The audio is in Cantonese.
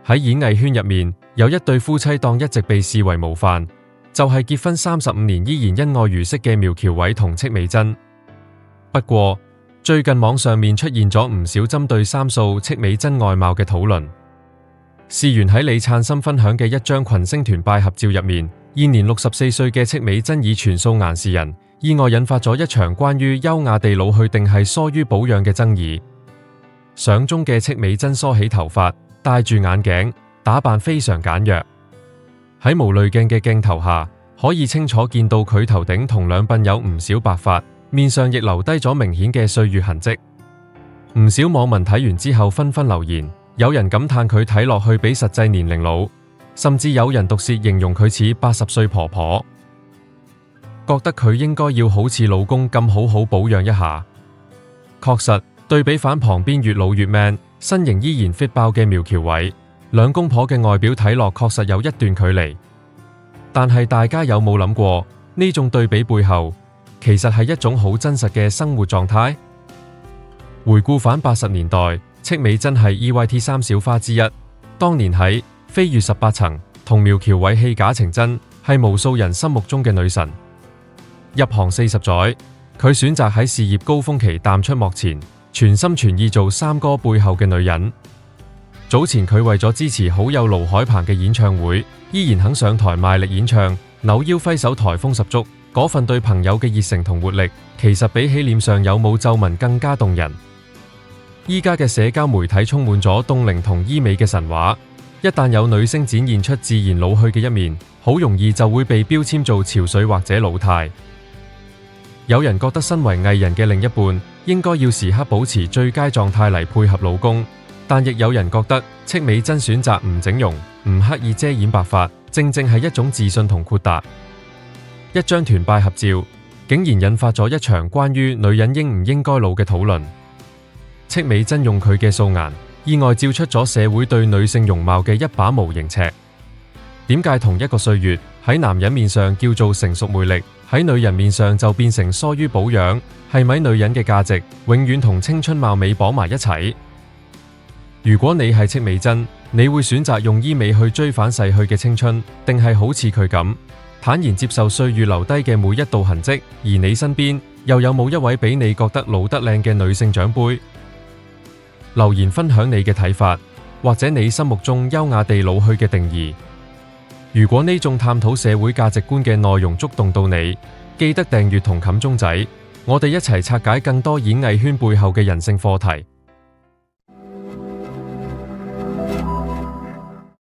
喺演藝圈入面，有一對夫妻檔一直被視為模範，就係結婚35年依然恩愛如昔嘅苗僑偉同戚美珍。不過，最近網上面出現咗唔少針對三數戚美珍外貌嘅討論。事緣喺李燦森分享嘅一張群星團拜合照入面，現年64歲嘅戚美珍以全素顏示人，意外引發咗一場關於優雅地老去定係疏於保養嘅爭議。相中嘅戚美珍梳起頭髮，戴住眼鏡，打扮非常簡約。喺無濾鏡嘅鏡頭下，可以清楚見到佢頭頂同兩鬢有唔少白髮，面上亦留低咗明顯嘅歲月痕跡。唔少網民睇完之後紛紛留言，有人感嘆佢睇落去比實際年齡老，甚至有人毒舌形容佢似80歲婆婆，覺得佢應該要好似老公咁好好保養一下。確實，對比反旁邊越老越 man， 身形依然 fit 爆嘅苗僑偉，兩公婆嘅外表睇落確實有一段距離。但係大家有冇諗過，呢種對比背後，其實係一種好真實嘅生活狀態？回顧返80年代，戚美珍係 EYT 三小花之一，當年喺《飛越18層》同苗僑偉戲假情真，係無數人心目中嘅女神。入行40載，佢選擇喺事業高峰期淡出幕前，全心全意做三哥背後嘅女人。早前佢為咗支持好友盧海鵬嘅演唱會，依然肯上台賣力演唱，扭腰揮手，台風十足，嗰份對朋友嘅熱誠同活力，其實比起臉上有冇皺紋更加動人。依家嘅社交媒體充滿咗凍齡同醫美嘅神話，一旦有女星展現出自然老去嘅一面，好容易就會被標籤做潮水或者老態。有人覺得身為藝人嘅另一半應該要時刻保持最佳狀態嚟配合老公，但亦有人覺得戚美珍選擇唔整容、唔刻意遮掩白髮，正正係一種自信同豁達。一張團拜合照，竟然引發咗一場關於女人應唔應該老嘅討論。戚美珍用佢嘅素顏，意外照出咗社會對女性容貌嘅一把無形尺。點解同一個歲月喺男人面上叫做成熟魅力，喺女人面上就變成疏於保養？係咪女人嘅價值永遠同青春貌美綁埋一齊？如果你係戚美珍，你會選擇用醫美去追返逝去嘅青春，定係好似佢咁坦然接受歲月留低嘅每一道痕跡？而你身邊又有冇一位比你覺得老得靚嘅女性長輩？留言分享你嘅睇法，或者你心目中優雅地老去嘅定義。如果呢種探討社會價值觀嘅內容觸動到你，記得訂閱同冚鐘仔，我哋一齊拆解更多演藝圈背後嘅人性課題。